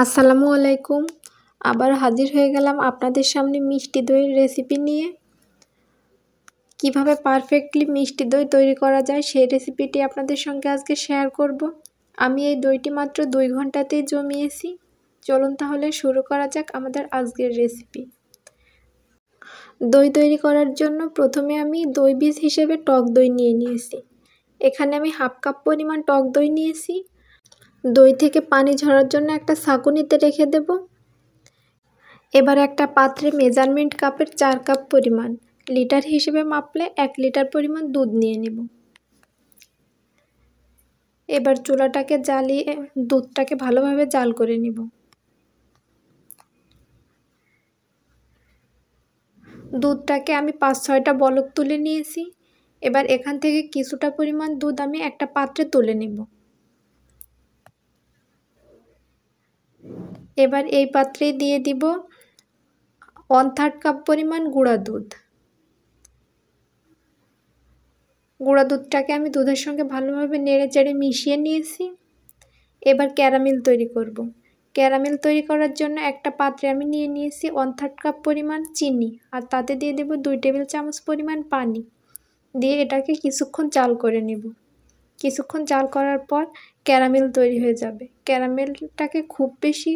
আসসালামু আলাইকুম। আবার হাজির হয়ে গেলাম আপনাদের সামনে মিষ্টি দইয়ের রেসিপি নিয়ে। কিভাবে পারফেক্টলি মিষ্টি দই তৈরি করা যায় সেই রেসিপিটি আপনাদের সঙ্গে আজকে শেয়ার করব। আমি এই দইটি মাত্র 2 ঘন্টাতেই জমিয়েছি। চলুন তাহলে শুরু করা যাক আমাদের আজকের রেসিপি। দই তৈরি করার জন্য প্রথমে আমি দই বীজ হিসেবে টক দই নিয়েছি। এখানে আমি হাফ কাপ পরিমাণ টক দই নিয়েছি। দই থেকে পানি ঝরার জন্য একটা ছাঁকুনিতে রেখে দেব। এবার একটা পাত্রে মেজারমেন্ট কাপের 4 কাপ পরিমাণ, লিটার হিসেবে মাপলে 1 লিটার পরিমাণ দুধ নিয়ে নেব। এবার চুলাটাকে জ্বালিয়ে দুধটাকে ভালোভাবে জাল করে নেব। দুধটাকে আমি 5-6টা বলক তুলে নিয়েছি। এবার এখান থেকে কিছুটা পরিমাণ দুধ আমি একটা পাত্রে তুলে নেব। এবার এই পাত্রে দিয়ে দিব 1/3 কাপ পরিমাণ গুঁড়া দুধ। গুঁড়া দুধটাকে আমি দুধের সঙ্গে ভালোভাবে নেড়েচেড়ে মিশিয়ে নিয়েছি। এবার ক্যারামেল তৈরি করব। ক্যারামেল তৈরি করার জন্য একটা পাত্রে আমি নিয়েছি 1/3 কাপ পরিমাণ চিনি, আর তাতে দিয়ে দেব 2 টেবিল চামচ পরিমাণ পানি। দিয়ে এটাকে কিছুক্ষণ জাল করে নেব। কিছুক্ষণ জাল করার পর ক্যারামেল তৈরি হয়ে যাবে। ক্যারামেলটাকে খুব বেশি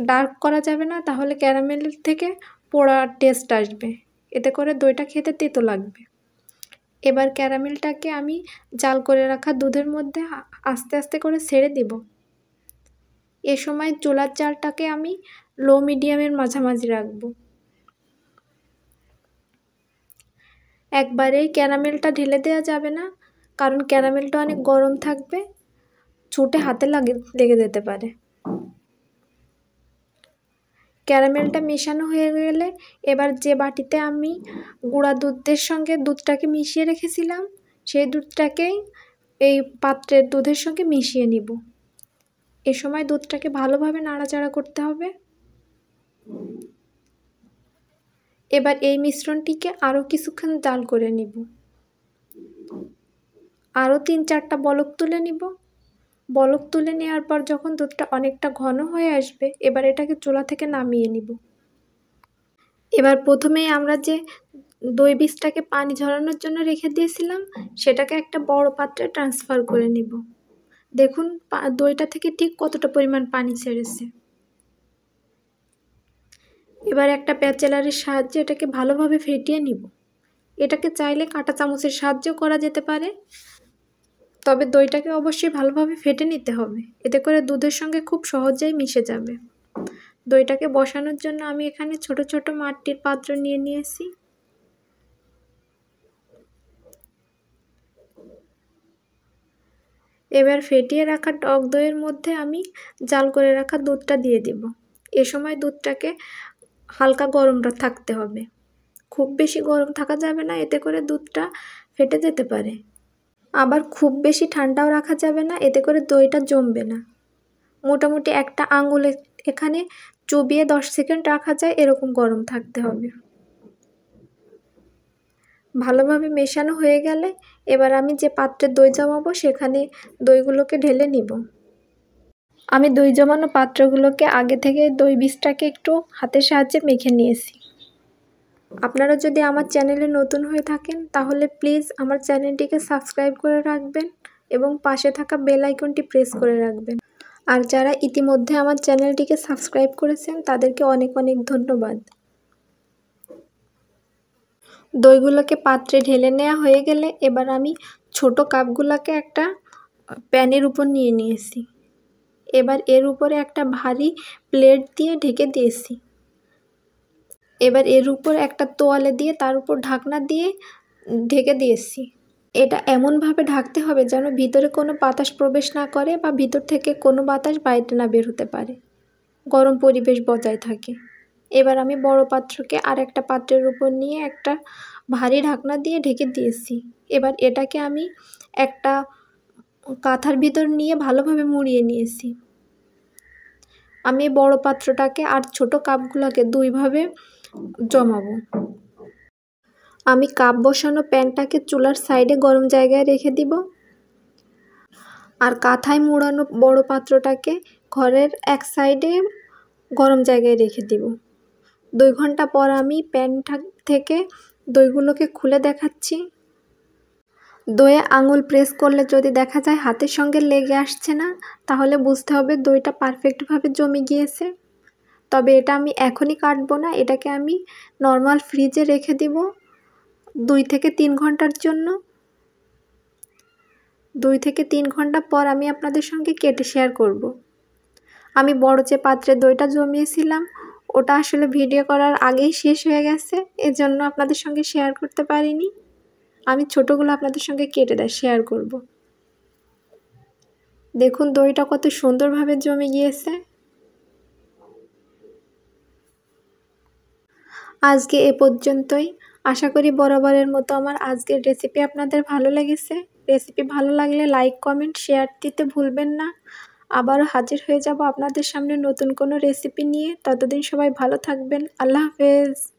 ডার্ক করা যাবে না, তাহলে ক্যারামেল থেকে পোড়া টেস্ট আসবে, এতে করে দইটা খেতে তেতো লাগবে। এবার ক্যারামেলটাকে আমি জাল করে রাখা দুধের মধ্যে আস্তে আস্তে করে ছেড়ে দেব। এ সময় চুলার জালটাকে আমি লো মিডিয়ামের মাঝামাঝি রাখব। একবারেই ক্যারামেলটা ঢেলে দেওয়া যাবে না, কারণ ক্যারামেলটা অনেক গরম থাকবে, ছুটে হাতে লেগে যেতে পারে। ক্যারামেলটা মেশানো হয়ে গেলে এবার যে বাটিতে আমি গুঁড়া দুধের সঙ্গে দুধটাকে মিশিয়ে রেখেছিলাম, সেই দুধটাকেই এই পাত্রের দুধের সঙ্গে মিশিয়ে নিব। এ সময় দুধটাকে ভালোভাবে নাড়াচাড়া করতে হবে। এবার এই মিশ্রণটিকে আরও কিছুক্ষণ জাল করে নিব। আরও 3-4টা বলক তুলে নিব। বলক তুলে নেওয়ার পর যখন দুধটা অনেকটা ঘন হয়ে আসবে, এবার এটাকে চুলা থেকে নামিয়ে নিব। এবার প্রথমেই আমরা যে দই বীজটাকে পানি ঝরানোর জন্য রেখে দিয়েছিলাম, সেটাকে একটা বড় পাত্রে ট্রান্সফার করে নিব। দেখুন দইটা থেকে ঠিক কতটা পরিমাণ পানি ছেড়েছে। এবার একটা প্যাচেলারের সাহায্যে এটাকে ভালোভাবে ফেটিয়ে নিব। এটাকে চাইলে কাঁটা চামচের সাহায্যেও করা যেতে পারে, তবে দইটাকে অবশ্যই ভালোভাবে ফেটে নিতে হবে, এতে করে দুধের সঙ্গে খুব সহজেই মিশে যাবে। দইটাকে বসানোর জন্য আমি এখানে ছোট ছোট মাটির পাত্র নিয়েছি। এবার ফেটিয়ে রাখা টক দইয়ের মধ্যে আমি জাল করে রাখা দুধটা দিয়ে দেব। এ সময় দুধটাকে হালকা গরম থাকতে হবে, খুব বেশি গরম থাকা যাবে না, এতে করে দুধটা ফেটে যেতে পারে। আবার খুব বেশি ঠান্ডাও রাখা যাবে না, এতে করে দইটা জমবে না। মোটামুটি একটা আঙুল এখানে চুবিয়ে 10 সেকেন্ড রাখা যায়, এরকম গরম থাকতে হবে। ভালোভাবে মেশানো হয়ে গেলে এবার আমি যে পাত্রে দই জমাবো সেখানে দইগুলোকে ঢেলে নিব। আমি দই জমানো পাত্রগুলোকে আগে থেকে দই বীজটাকে একটু হাতের সাহায্যে মেখে নিয়েছি। আপনারা যদি আমার চ্যানেলে নতুন হয়ে থাকেন তাহলে প্লিজ আমার চ্যানেলটিকে সাবস্ক্রাইব করে রাখবেন এবং পাশে থাকা বেল আইকনটি প্রেস করে রাখবেন। আর যারা ইতিমধ্যে আমার চ্যানেলটিকে সাবস্ক্রাইব করেছেন তাদেরকে অনেক অনেক ধন্যবাদ। দইগুলোকে পাত্রে ঢেলে নেওয়া হয়ে গেলে এবার আমি ছোট কাপগুলোকে একটা প্যানের উপর নিয়েছি। এবার এর উপরে একটা ভারী প্লেট দিয়ে ঢেকে দিয়েছি। এবার এর উপর একটা তোয়ালে দিয়ে তার উপর ঢাকনা দিয়ে ঢেকে দিয়েছি। এটা এমনভাবে ঢাকতে হবে যেন ভিতরে কোনো বাতাস প্রবেশ না করে বা ভিতর থেকে কোনো বাতাস বাইরে না বের হতে পারে, গরম পরিবেশ বজায় থাকে। এবার আমি বড় পাত্রকে আর একটা পাত্রের উপর নিয়ে একটা ভারী ঢাকনা দিয়ে ঢেকে দিয়েছি। এবার এটাকে আমি একটা কাঁথার ভিতর নিয়ে ভালোভাবে মুড়িয়ে নিয়েছি। আমি বড় পাত্রটাকে আর ছোট কাপগুলোকে দুইভাবে জমাবো। আমি কাপ বসানো প্যানটাকে চুলার সাইডে গরম জায়গায় রেখে দিব, আর কাঁথায় মুড়ানো বড় পাত্রটাকে ঘরের এক সাইডে গরম জায়গায় রেখে দিব। 2 ঘন্টা পর আমি প্যানটা থেকে দইগুলোকে খুলে দেখাচ্ছি। দইয়ে আঙুল প্রেস করলে যদি দেখা যায় হাতের সঙ্গে লেগে আসছে না, তাহলে বুঝতে হবে দইটা পারফেক্টভাবে জমে গিয়েছে। তবে এটা আমি এখনই কাটবো না, এটাকে আমি নর্মাল ফ্রিজে রেখে দিব 2 থেকে 3 ঘন্টার জন্য। 2 থেকে 3 ঘন্টা পর আমি আপনাদের সঙ্গে কেটে শেয়ার করব। আমি বড় যে পাত্রে দইটা জমিয়েছিলাম ওটা আসলে ভিডিও করার আগেই শেষ হয়ে গেছে, এজন্য আপনাদের সঙ্গে শেয়ার করতে পারিনি। আমি ছোটোগুলো আপনাদের সঙ্গে কেটে শেয়ার করব। দেখুন দইটা কত সুন্দরভাবে জমে গিয়েছে। আজকে এ পর্যন্তই। আশা করি বরাবরের মতো আমার আজকের রেসিপি আপনাদের ভালো লেগেছে। রেসিপি ভালো লাগলে লাইক, কমেন্ট, শেয়ার দিতে ভুলবেন না। আবারও হাজির হয়ে যাব আপনাদের সামনে নতুন কোনো রেসিপি নিয়ে। ততদিন সবাই ভালো থাকবেন। আল্লাহ হাফেজ।